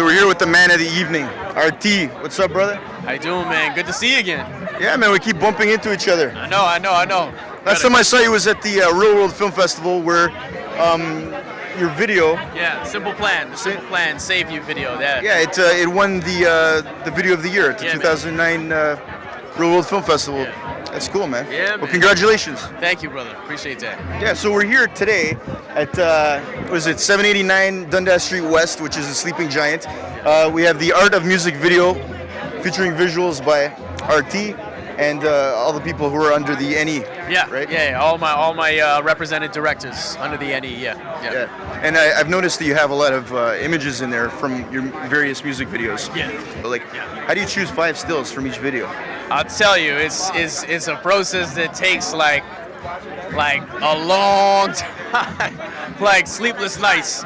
So we're here with the man of the evening, RT. What's up, brother? How you doing, man? Good to see you again. Yeah, man, we keep bumping into each other. I know. Last time I saw you was at the Real World Film Festival where your video... Yeah, Simple Plan, the Simple Plan Save You video. Yeah, it won the video of the year at the 2009 Real World Film Festival. Yeah. That's cool, man. Yeah, well, man. congratulations. Thank you, brother. Appreciate that. Yeah, so we're here today at, 789 Dundas Street West, which is a sleeping giant. We have the Art of Music video featuring visuals by RT and all the people who are under the NE. Yeah, right? Yeah. All my represented directors under the NE. Yeah. And I've noticed that you have a lot of images in there from your various music videos. Yeah. Like, how do you choose 5 stills from each video? I'll tell you, it's a process that takes like a long time, like sleepless nights,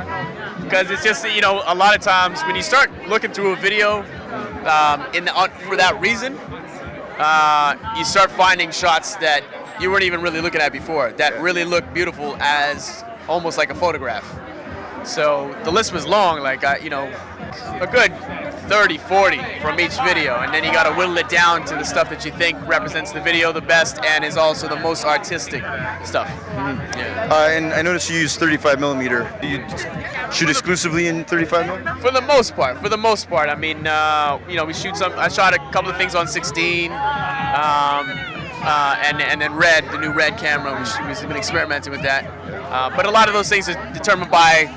because it's just, you know, a lot of times when you start looking through a video for that reason, you start finding shots that you weren't even really looking at before that really look beautiful as almost like a photograph. So the list was long, like a good 30, 40 from each video, and then you got to whittle it down to the stuff that you think represents the video the best and is also the most artistic stuff. Mm-hmm. Yeah. And I noticed you use 35 millimeter. Do you shoot exclusively in 35 millimeter? For the most part. I mean, we shoot I shot a couple of things on 16, and then Red, the new Red camera, we've been experimenting with that. But a lot of those things are determined by,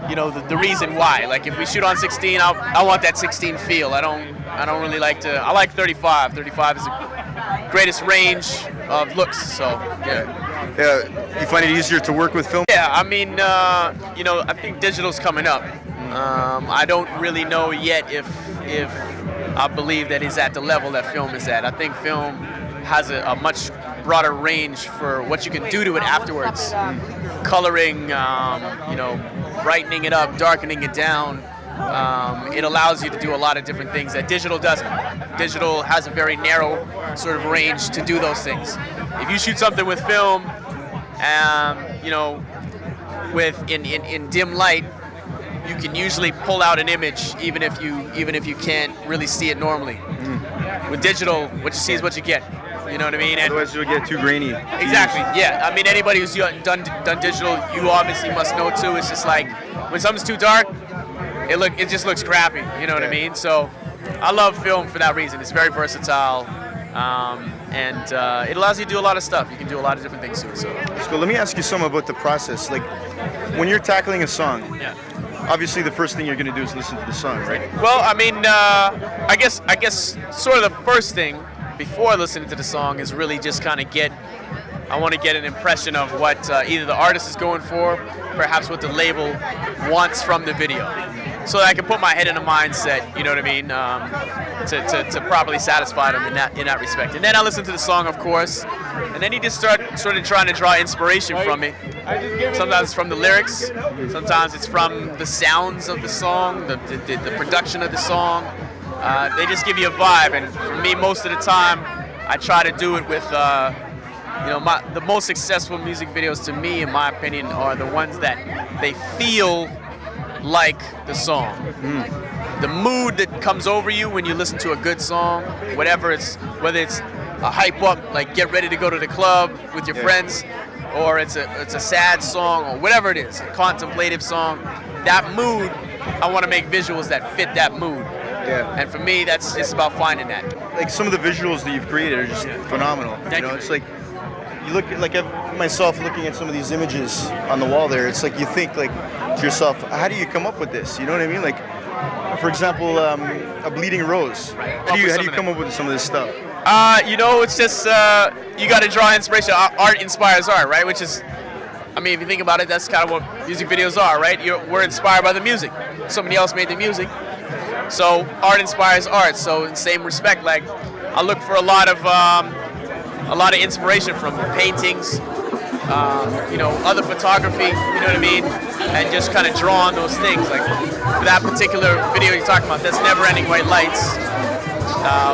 you know, the reason why. Like if we shoot on 16, I want that 16 feel. I don't really like to. I like 35. 35 is the greatest range of looks. So yeah. Yeah. You find it easier to work with film? Yeah. I mean, I think digital's coming up. I don't really know yet if I believe that it's at the level that film is at. I think film has a much broader range for what you can do to it afterwards. Coloring, brightening it up, darkening it down. It allows you to do a lot of different things that digital doesn't. Digital has a very narrow sort of range to do those things. If you shoot something with film, in dim light, you can usually pull out an image even if you can't really see it normally. With digital, what you see is what you get. You know what I mean? And otherwise, you'll get too grainy. Exactly. Yeah. I mean, anybody who's done digital, you obviously must know too. It's just like when something's too dark, it just looks crappy. You know what I mean? So, I love film for that reason. It's very versatile, and it allows you to do a lot of stuff. You can do a lot of different things to it. So, let me ask you something about the process. Like, when you're tackling a song. Yeah. Obviously, the first thing you're going to do is listen to the song, right? Well, I mean, I guess sort of the first thing before listening to the song is really just kind of I want to get an impression of what either the artist is going for, perhaps what the label wants from the video, so that I can put my head in a mindset, you know what I mean, to properly satisfy them in that respect. And then I listen to the song, of course, and then you just start sort of trying to draw inspiration from it. Sometimes it's from the lyrics, sometimes it's from the sounds of the song, the production of the song. They just give you a vibe, and for me, most of the time, I try to do it with, the most successful music videos to me, in my opinion, are the ones that they feel like the song. The mood that comes over you when you listen to a good song, whether it's a hype up, like get ready to go to the club with your friends, or it's a sad song, or whatever it is, a contemplative song. That mood, I want to make visuals that fit that mood. Yeah. And for me, that's just about finding that. Like some of the visuals that you've created are just phenomenal. Thank you. It's like you look like myself looking at some of these images on the wall there. It's like you think like to yourself, how do you come up with this? You know what I mean? Like, for example, a bleeding rose. How do you come up with some of this stuff? It's just you got to draw inspiration. Art inspires art, right? Which is, I mean, if you think about it, that's kind of what music videos are, right? We're inspired by the music. Somebody else made the music. So art inspires art. So in the same respect, like I look for a lot of inspiration from paintings, other photography. You know what I mean? And just kind of draw on those things. Like for that particular video you're talking about, that's Never Ending White Lights.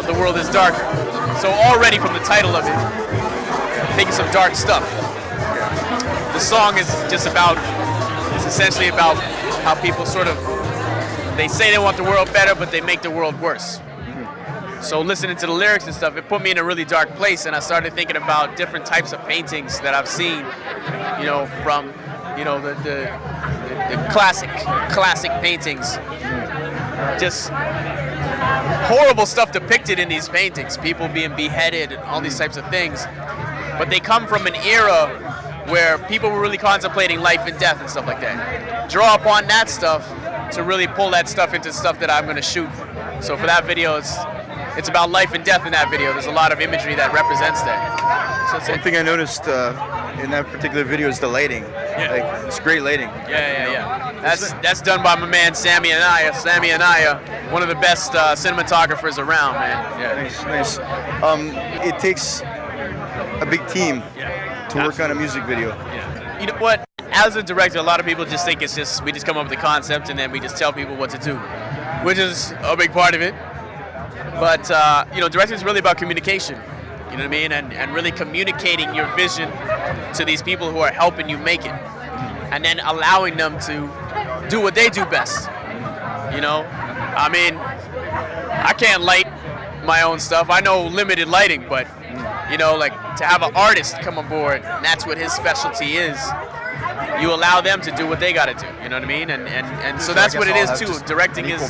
The world is darker. So already from the title of it, I'm thinking some dark stuff. The song is essentially about how people sort of they say they want the world better, but they make the world worse. So listening to the lyrics and stuff, it put me in a really dark place, and I started thinking about different types of paintings that I've seen, you know, from, you know, the classic paintings. Just horrible stuff depicted in these paintings, people being beheaded and all these types of things. But they come from an era where people were really contemplating life and death and stuff like that. Draw upon that stuff to really pull that stuff into stuff that I'm going to shoot. So for that video, it's about life and death in that video. There's a lot of imagery that represents that. So One thing I noticed in that particular video is the lighting. Yeah. Like, it's great lighting. Yeah. That's done by my man Sammy Anaya. Sammy Anaya, one of the best cinematographers around, man. Yeah. Nice. It takes a big team to work on a music video. Yeah. You know what? As a director, a lot of people just think it's just we just come up with the concept and then we just tell people what to do, which is a big part of it. But you know, directing is really about communication. You know what I mean? And really communicating your vision to these people who are helping you make it, and then allowing them to do what they do best. You know, I mean, I can't light my own stuff. I know limited lighting, but you know, like to have an artist come aboard, and that's what his specialty is. You allow them to do what they got to do. You know what I mean? And so that's what it is too. Directing is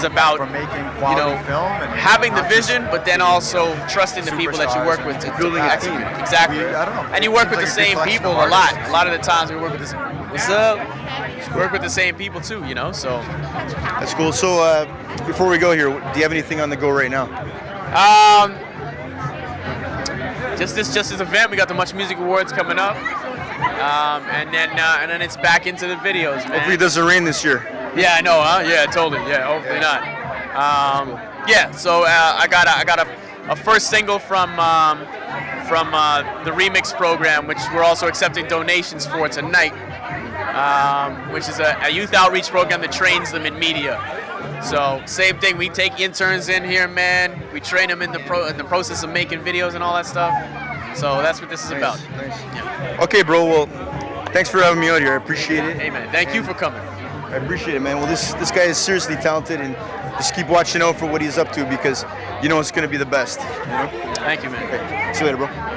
about making you quality know, film and having the vision, but then also trusting the people that you work with to building a execute team. it. Exactly. I don't know. And you work Seems with the like a good same collection people of a lot. artists. A lot of the times we work with what's up? Work with the same people too, you know. So That's cool. So before we go here, do you have anything on the go right now? just this event, we got the Much Music Awards coming up, and then it's back into the videos, man. Hopefully it doesn't rain this year. Yeah, I know, huh? Yeah, totally. Yeah, hopefully not. Yeah, so I got a first single from the remix program, which we're also accepting donations for tonight, which is a youth outreach program that trains them in media. So same thing, we take interns in here, man. We train them in the process of making videos and all that stuff. So that's what this is about. Nice. Yeah. Okay, bro. Well, thanks for having me out here. I appreciate it. Hey, man, thank you for coming. I appreciate it, man. Well, this guy is seriously talented, and just keep watching out for what he's up to because you know it's going to be the best. You know? Thank you, man. Okay. See you later, bro.